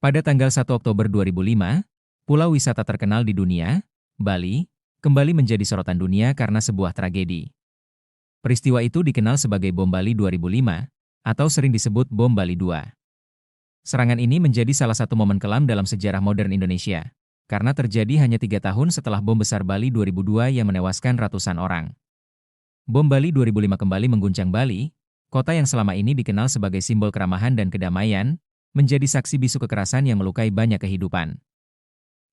Pada tanggal 1 Oktober 2005, pulau wisata terkenal di dunia, Bali, kembali menjadi sorotan dunia karena sebuah tragedi. Peristiwa itu dikenal sebagai Bom Bali 2005, atau sering disebut Bom Bali 2. Serangan ini menjadi salah satu momen kelam dalam sejarah modern Indonesia, karena terjadi hanya 3 tahun setelah bom besar Bali 2002 yang menewaskan ratusan orang. Bom Bali 2005 kembali mengguncang Bali, kota yang selama ini dikenal sebagai simbol keramahan dan kedamaian, menjadi saksi bisu kekerasan yang melukai banyak kehidupan.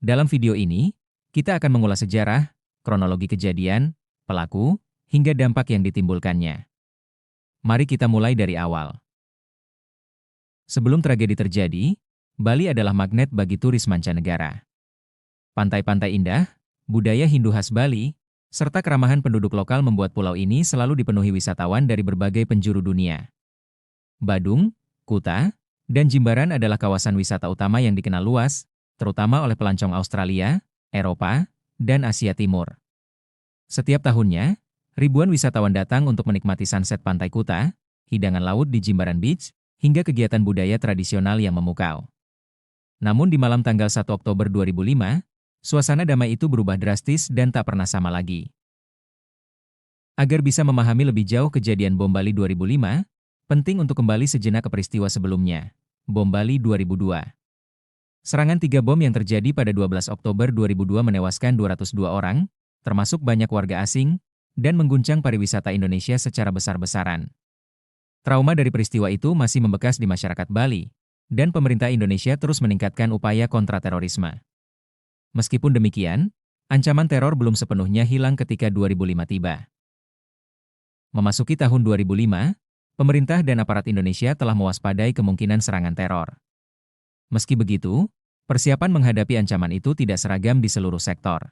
Dalam video ini, kita akan mengulas sejarah, kronologi kejadian, pelaku, hingga dampak yang ditimbulkannya. Mari kita mulai dari awal. Sebelum tragedi terjadi, Bali adalah magnet bagi turis mancanegara. Pantai-pantai indah, budaya Hindu khas Bali, serta keramahan penduduk lokal membuat pulau ini selalu dipenuhi wisatawan dari berbagai penjuru dunia. Badung, Kuta, dan Jimbaran adalah kawasan wisata utama yang dikenal luas, terutama oleh pelancong Australia, Eropa, dan Asia Timur. Setiap tahunnya, ribuan wisatawan datang untuk menikmati sunset pantai Kuta, hidangan laut di Jimbaran Beach, hingga kegiatan budaya tradisional yang memukau. Namun di malam tanggal 1 Oktober 2005, suasana damai itu berubah drastis dan tak pernah sama lagi. Agar bisa memahami lebih jauh kejadian Bom Bali 2005, penting untuk kembali sejenak ke peristiwa sebelumnya, Bom Bali 2002. Serangan 3 bom yang terjadi pada 12 Oktober 2002 menewaskan 202 orang, termasuk banyak warga asing, dan mengguncang pariwisata Indonesia secara besar-besaran. Trauma dari peristiwa itu masih membekas di masyarakat Bali, dan pemerintah Indonesia terus meningkatkan upaya kontraterorisme. Meskipun demikian, ancaman teror belum sepenuhnya hilang ketika 2005 tiba. Memasuki tahun 2005, pemerintah dan aparat Indonesia telah mewaspadai kemungkinan serangan teror. Meski begitu, persiapan menghadapi ancaman itu tidak seragam di seluruh sektor.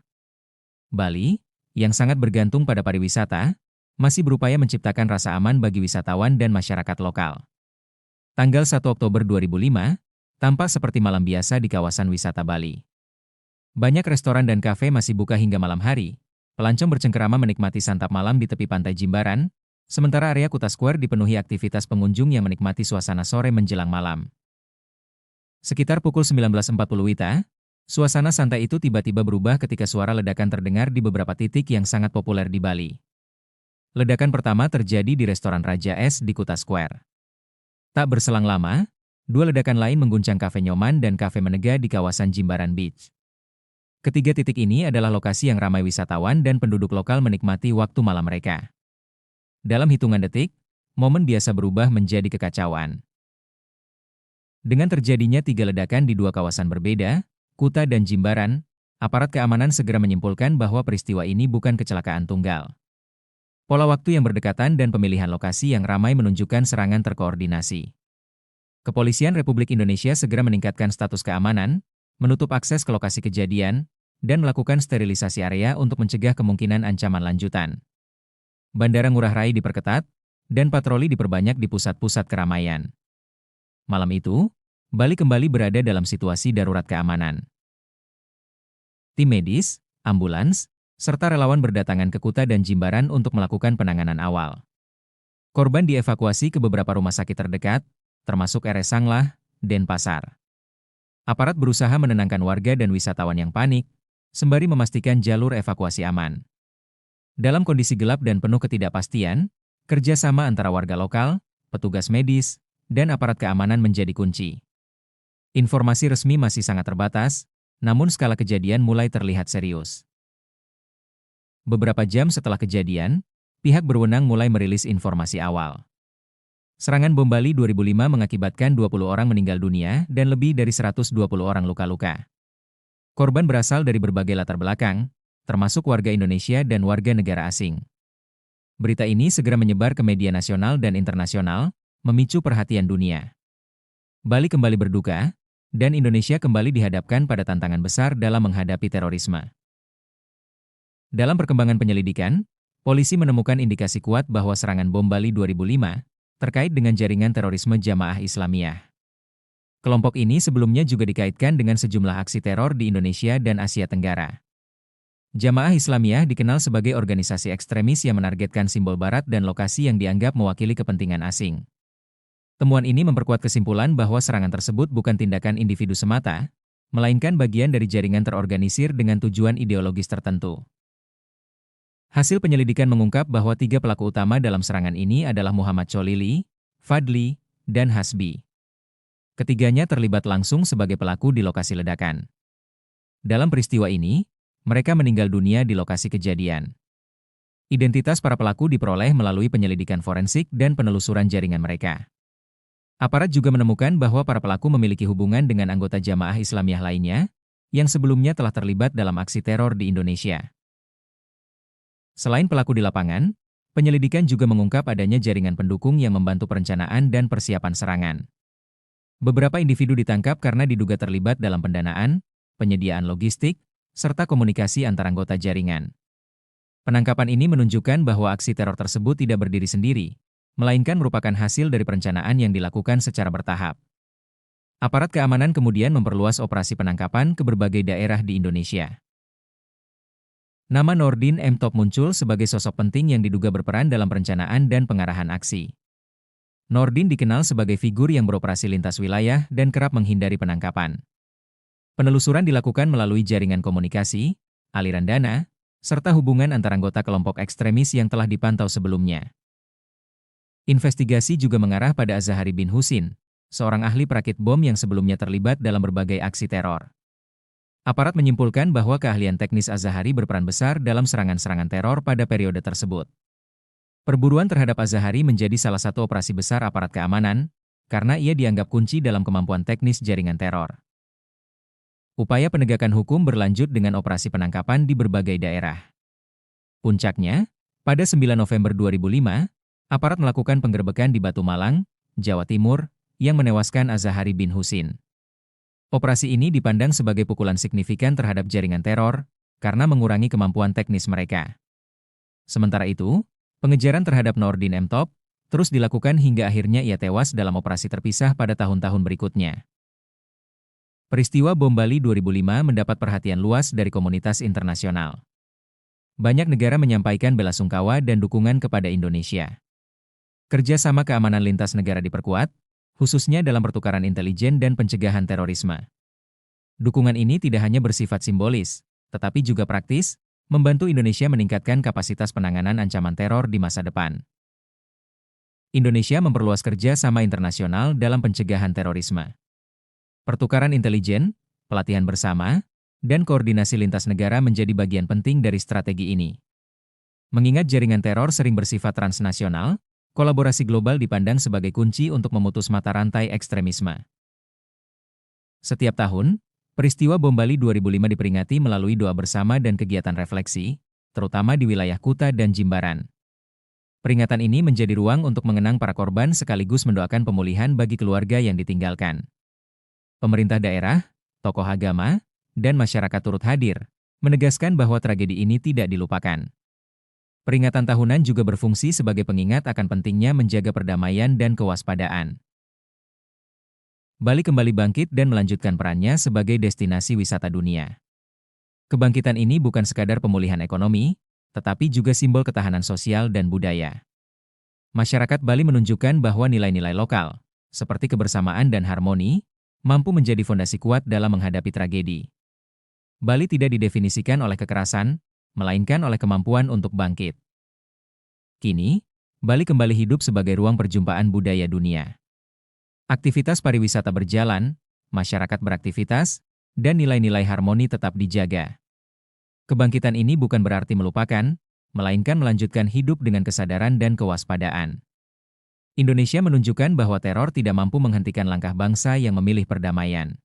Bali, yang sangat bergantung pada pariwisata, masih berupaya menciptakan rasa aman bagi wisatawan dan masyarakat lokal. Tanggal 1 Oktober 2005, tampak seperti malam biasa di kawasan wisata Bali. Banyak restoran dan kafe masih buka hingga malam hari. Pelancong bercengkerama menikmati santap malam di tepi pantai Jimbaran, sementara area Kuta Square dipenuhi aktivitas pengunjung yang menikmati suasana sore menjelang malam. Sekitar pukul 19.40 WITA, suasana santai itu tiba-tiba berubah ketika suara ledakan terdengar di beberapa titik yang sangat populer di Bali. Ledakan pertama terjadi di restoran Raja Es di Kuta Square. Tak berselang lama, 2 ledakan lain mengguncang Cafe Nyoman dan Cafe Menega di kawasan Jimbaran Beach. Ketiga titik ini adalah lokasi yang ramai wisatawan dan penduduk lokal menikmati waktu malam mereka. Dalam hitungan detik, momen biasa berubah menjadi kekacauan. Dengan terjadinya 3 ledakan di 2 kawasan berbeda, Kuta dan Jimbaran, aparat keamanan segera menyimpulkan bahwa peristiwa ini bukan kecelakaan tunggal. Pola waktu yang berdekatan dan pemilihan lokasi yang ramai menunjukkan serangan terkoordinasi. Kepolisian Republik Indonesia segera meningkatkan status keamanan, menutup akses ke lokasi kejadian, dan melakukan sterilisasi area untuk mencegah kemungkinan ancaman lanjutan. Bandara Ngurah Rai diperketat, dan patroli diperbanyak di pusat-pusat keramaian. Malam itu, Bali kembali berada dalam situasi darurat keamanan. Tim medis, ambulans, serta relawan berdatangan ke Kuta dan Jimbaran untuk melakukan penanganan awal. Korban dievakuasi ke beberapa rumah sakit terdekat, termasuk RS Sanglah, Denpasar. Aparat berusaha menenangkan warga dan wisatawan yang panik, sembari memastikan jalur evakuasi aman. Dalam kondisi gelap dan penuh ketidakpastian, kerjasama antara warga lokal, petugas medis, dan aparat keamanan menjadi kunci. Informasi resmi masih sangat terbatas, namun skala kejadian mulai terlihat serius. Beberapa jam setelah kejadian, pihak berwenang mulai merilis informasi awal. Serangan bom Bali 2005 mengakibatkan 20 orang meninggal dunia dan lebih dari 120 orang luka-luka. Korban berasal dari berbagai latar belakang, termasuk warga Indonesia dan warga negara asing. Berita ini segera menyebar ke media nasional dan internasional, memicu perhatian dunia. Bali kembali berduka, dan Indonesia kembali dihadapkan pada tantangan besar dalam menghadapi terorisme. Dalam perkembangan penyelidikan, polisi menemukan indikasi kuat bahwa serangan bom Bali 2005 terkait dengan jaringan terorisme Jamaah Islamiyah. Kelompok ini sebelumnya juga dikaitkan dengan sejumlah aksi teror di Indonesia dan Asia Tenggara. Jamaah Islamiyah dikenal sebagai organisasi ekstremis yang menargetkan simbol barat dan lokasi yang dianggap mewakili kepentingan asing. Temuan ini memperkuat kesimpulan bahwa serangan tersebut bukan tindakan individu semata, melainkan bagian dari jaringan terorganisir dengan tujuan ideologis tertentu. Hasil penyelidikan mengungkap bahwa 3 pelaku utama dalam serangan ini adalah Muhammad Cholili, Fadli, dan Hasbi. Ketiganya terlibat langsung sebagai pelaku di lokasi ledakan. Dalam peristiwa ini, mereka meninggal dunia di lokasi kejadian. Identitas para pelaku diperoleh melalui penyelidikan forensik dan penelusuran jaringan mereka. Aparat juga menemukan bahwa para pelaku memiliki hubungan dengan anggota jamaah Islamiyah lainnya, yang sebelumnya telah terlibat dalam aksi teror di Indonesia. Selain pelaku di lapangan, penyelidikan juga mengungkap adanya jaringan pendukung yang membantu perencanaan dan persiapan serangan. Beberapa individu ditangkap karena diduga terlibat dalam pendanaan, penyediaan logistik, serta komunikasi antar anggota jaringan. Penangkapan ini menunjukkan bahwa aksi teror tersebut tidak berdiri sendiri, melainkan merupakan hasil dari perencanaan yang dilakukan secara bertahap. Aparat keamanan kemudian memperluas operasi penangkapan ke berbagai daerah di Indonesia. Nama Nordin M. Top muncul sebagai sosok penting yang diduga berperan dalam perencanaan dan pengarahan aksi. Nordin dikenal sebagai figur yang beroperasi lintas wilayah dan kerap menghindari penangkapan. Penelusuran dilakukan melalui jaringan komunikasi, aliran dana, serta hubungan antar anggota kelompok ekstremis yang telah dipantau sebelumnya. Investigasi juga mengarah pada Az-Zahari bin Husin, seorang ahli perakit bom yang sebelumnya terlibat dalam berbagai aksi teror. Aparat menyimpulkan bahwa keahlian teknis Az-Zahari berperan besar dalam serangan-serangan teror pada periode tersebut. Perburuan terhadap Az-Zahari menjadi salah satu operasi besar aparat keamanan, karena ia dianggap kunci dalam kemampuan teknis jaringan teror. Upaya penegakan hukum berlanjut dengan operasi penangkapan di berbagai daerah. Puncaknya, pada 9 November 2005, aparat melakukan penggerbekan di Batu Malang, Jawa Timur, yang menewaskan Az-Zahari bin Husin. Operasi ini dipandang sebagai pukulan signifikan terhadap jaringan teror, karena mengurangi kemampuan teknis mereka. Sementara itu, pengejaran terhadap Nordin M. Top terus dilakukan hingga akhirnya ia tewas dalam operasi terpisah pada tahun-tahun berikutnya. Peristiwa Bom Bali 2005 mendapat perhatian luas dari komunitas internasional. Banyak negara menyampaikan belasungkawa dan dukungan kepada Indonesia. Kerjasama keamanan lintas negara diperkuat, khususnya dalam pertukaran intelijen dan pencegahan terorisme. Dukungan ini tidak hanya bersifat simbolis, tetapi juga praktis, membantu Indonesia meningkatkan kapasitas penanganan ancaman teror di masa depan. Indonesia memperluas kerjasama internasional dalam pencegahan terorisme. Pertukaran intelijen, pelatihan bersama, dan koordinasi lintas negara menjadi bagian penting dari strategi ini. Mengingat jaringan teror sering bersifat transnasional, kolaborasi global dipandang sebagai kunci untuk memutus mata rantai ekstremisme. Setiap tahun, peristiwa Bom Bali 2005 diperingati melalui doa bersama dan kegiatan refleksi, terutama di wilayah Kuta dan Jimbaran. Peringatan ini menjadi ruang untuk mengenang para korban sekaligus mendoakan pemulihan bagi keluarga yang ditinggalkan. Pemerintah daerah, tokoh agama, dan masyarakat turut hadir, menegaskan bahwa tragedi ini tidak dilupakan. Peringatan tahunan juga berfungsi sebagai pengingat akan pentingnya menjaga perdamaian dan kewaspadaan. Bali kembali bangkit dan melanjutkan perannya sebagai destinasi wisata dunia. Kebangkitan ini bukan sekadar pemulihan ekonomi, tetapi juga simbol ketahanan sosial dan budaya. Masyarakat Bali menunjukkan bahwa nilai-nilai lokal, seperti kebersamaan dan harmoni, mampu menjadi fondasi kuat dalam menghadapi tragedi. Bali tidak didefinisikan oleh kekerasan, melainkan oleh kemampuan untuk bangkit. Kini, Bali kembali hidup sebagai ruang perjumpaan budaya dunia. Aktivitas pariwisata berjalan, masyarakat beraktivitas, dan nilai-nilai harmoni tetap dijaga. Kebangkitan ini bukan berarti melupakan, melainkan melanjutkan hidup dengan kesadaran dan kewaspadaan. Indonesia menunjukkan bahwa teror tidak mampu menghentikan langkah bangsa yang memilih perdamaian.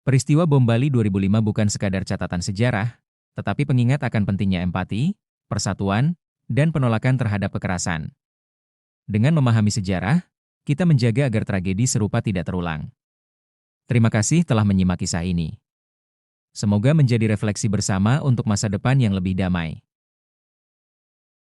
Peristiwa Bom Bali 2005 bukan sekadar catatan sejarah, tetapi pengingat akan pentingnya empati, persatuan, dan penolakan terhadap kekerasan. Dengan memahami sejarah, kita menjaga agar tragedi serupa tidak terulang. Terima kasih telah menyimak kisah ini. Semoga menjadi refleksi bersama untuk masa depan yang lebih damai.